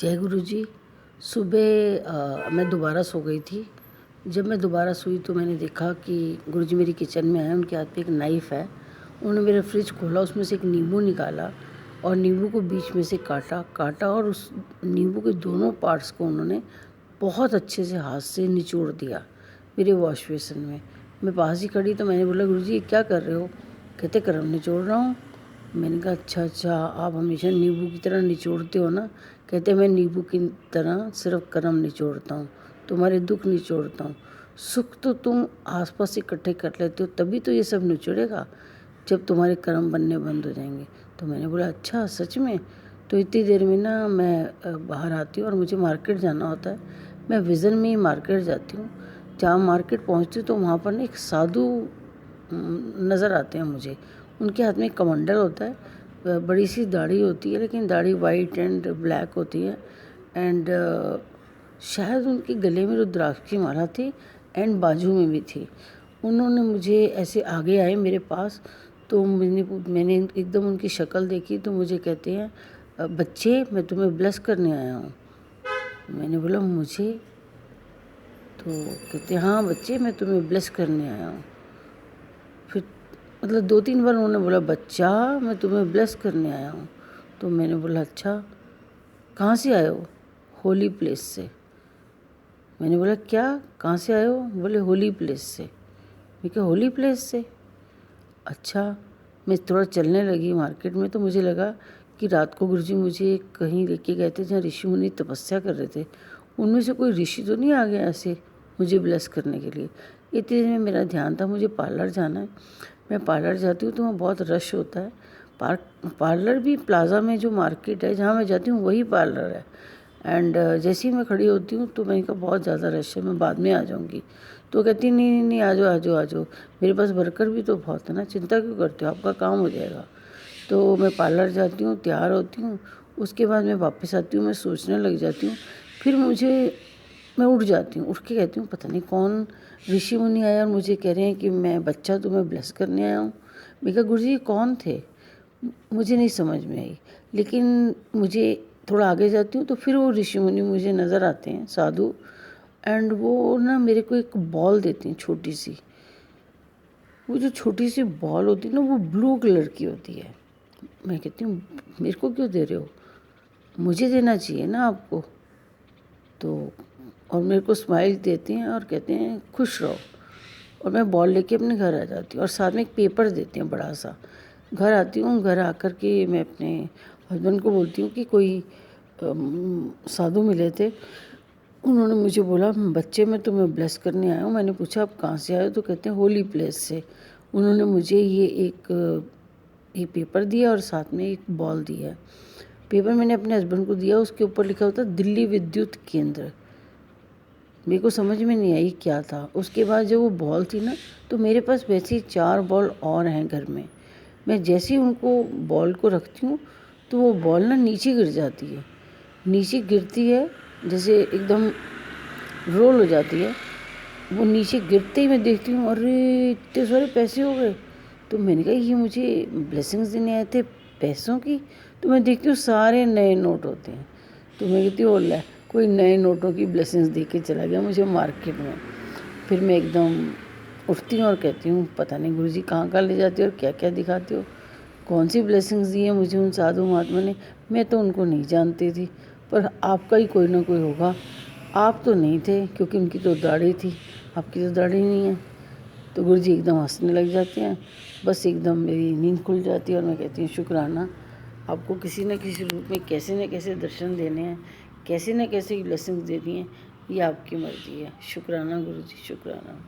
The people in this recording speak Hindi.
जय गुरु जी। सुबह मैं दोबारा सो गई थी। जब मैं दोबारा सोई तो मैंने देखा कि गुरु जी मेरी किचन में आए, उनके हाथ में एक नाइफ़ है। उन्होंने मेरा फ्रिज खोला, उसमें से एक नींबू निकाला और नींबू को बीच में से काटा और उस नींबू के दोनों पार्ट्स को उन्होंने बहुत अच्छे से हाथ से निचोड़ दिया मेरे वॉश बेसिन में। मैं पास ही खड़ी तो मैंने बोला, गुरु जी ये क्या कर रहे हो? कहते करम निचोड़ रहा हूँ। मैंने कहा अच्छा, आप हमेशा नींबू की तरह निचोड़ते हो ना? कहते मैं नींबू की तरह सिर्फ कर्म निचोड़ता हूँ, तुम्हारे दुख निचोड़ता हूँ। सुख तो तुम आसपास इकट्ठे कर लेते हो, तभी तो ये सब निचोड़ेगा जब तुम्हारे कर्म बनने बंद हो जाएंगे। तो मैंने बोला अच्छा सच में? तो इतनी देर में ना मैं बाहर आती हूँ और मुझे मार्केट जाना होता है। मैं विज़न में ही मार्केट जाती हूँ। जहाँ मार्केट पहुँचती हूँ तो वहाँ पर ना एक साधु नज़र आते हैं मुझे। उनके हाथ में एक कमंडल होता है, बड़ी सी दाढ़ी होती है, लेकिन दाढ़ी वाइट एंड ब्लैक होती है। एंड शायद उनके गले में रुद्राक्ष की माला थी एंड बाजू में भी थी। उन्होंने मुझे ऐसे आगे आए मेरे पास, तो मैंने एकदम उनकी शक्ल देखी तो मुझे कहते हैं, बच्चे मैं तुम्हें ब्लेस करने आया हूँ। मैंने बोला मुझे? तो कहते हाँ बच्चे मैं तुम्हें ब्लेस करने आया हूँ। फिर मतलब 2-3 बार उन्होंने बोला बच्चा मैं तुम्हें ब्लेस करने आया हूँ। तो मैंने बोला अच्छा कहाँ से आए हो? होली प्लेस से। मैंने बोला क्या, कहाँ से आए हो? बोले होली प्लेस से। मैं क्या होली प्लेस से? अच्छा। मैं थोड़ा चलने लगी मार्केट में तो मुझे लगा कि रात को गुरुजी मुझे कहीं लेके गए थे जहाँ ऋषि मुनि तपस्या कर रहे थे। उनमें से कोई ऋषि तो नहीं आ गया ऐसे मुझे ब्लेस करने के लिए? इतनी देर में मेरा ध्यान था मुझे पार्लर जाना है। मैं पार्लर जाती हूँ तो वहाँ बहुत रश होता है। पार्लर भी प्लाज़ा में जो मार्केट है जहाँ मैं जाती हूँ वही पार्लर है। एंड जैसे ही मैं खड़ी होती हूँ तो मैंने कहा बहुत ज़्यादा रश है, मैं बाद में आ जाऊँगी। तो कहती नहीं आ जाओ, मेरे पास वर्कर भी तो बहुत है ना, चिंता क्यों करते हो, आपका काम हो जाएगा। तो मैं पार्लर जाती हूँ, तैयार होती हूँ, उसके बाद मैं वापस आती हूँ, मैं सोचने लग जाती हूँ। फिर मैं उठ जाती हूँ, उठ के कहती हूँ पता नहीं कौन ऋषि मुनि आया और मुझे कह रहे हैं कि मैं बच्चा तुम्हें ब्लेस करने आया हूँ। मैं कहा गुरुजी ये कौन थे? मुझे नहीं समझ में आई। लेकिन मुझे थोड़ा आगे जाती हूँ तो फिर वो ऋषि मुनि मुझे नज़र आते हैं, साधु। एंड वो ना मेरे को एक बॉल देती हैं छोटी सी। वो जो छोटी सी बॉल होती है ना वो ब्लू कलर की होती है। मैं कहती हूँ मेरे को क्यों दे रहे हो? मुझे देना चाहिए ना आपको। तो और मेरे को स्माइल देते हैं और कहते हैं खुश रहो। और मैं बॉल लेके अपने घर आ जाती हूँ और साथ में एक पेपर देते हैं बड़ा सा। घर आती हूँ, घर आकर के मैं अपने हस्बैंड को बोलती हूँ कि कोई साधु मिले थे, उन्होंने मुझे बोला बच्चे मैं तुम्हें ब्लेस करने आया हूँ। मैंने पूछा आप कहाँ से आए हो? तो कहते हैं होली प्लेस से। उन्होंने मुझे ये पेपर दिया और साथ में एक बॉल दी है। पेपर मैंने अपने हस्बैंड को दिया, उसके ऊपर लिखा होता दिल्ली विद्युत केंद्र। मेरे को समझ में नहीं आई क्या था। उसके बाद जब वो बॉल थी ना तो मेरे पास वैसे ही 4 बॉल और हैं घर में। मैं जैसे ही उनको बॉल को रखती हूँ तो वो बॉल ना नीचे गिर जाती है। नीचे गिरती है जैसे एकदम रोल हो जाती है। वो नीचे गिरते ही मैं देखती हूँ अरे इतने सारे पैसे हो गए। तो मैंने कहा ये मुझे ब्लेसिंग्स देने आए थे पैसों की। तो मैं देखती हूँ सारे नए नोट होते हैं। तो मैं कहती हूँ ओला कोई नए नोटों की ब्लेसिंग्स दे के चला गया मुझे मार्केट में। फिर मैं एकदम उठती हूँ और कहती हूँ पता नहीं गुरुजी कहाँ ले जाते हो और क्या क्या दिखाते हो, कौन सी ब्लेसिंग्स दी है मुझे उन साधु महात्मा ने। मैं तो उनको नहीं जानती थी, पर आपका ही कोई ना कोई होगा। आप तो नहीं थे क्योंकि उनकी तो दाढ़ी थी, आपकी तो दाढ़ी नहीं है। तो गुरुजी एकदम हंसने लग जाते हैं। बस एकदम मेरी नींद खुल जाती है और मैं कहती हूँ शुक्राना, आपको किसी न किसी रूप में कैसे न कैसे दर्शन देने हैं, कैसे न कैसे ब्लेसिंग्स देनी है, ये आपकी मर्ज़ी है। शुक्राना गुरुजी, शुक्राना।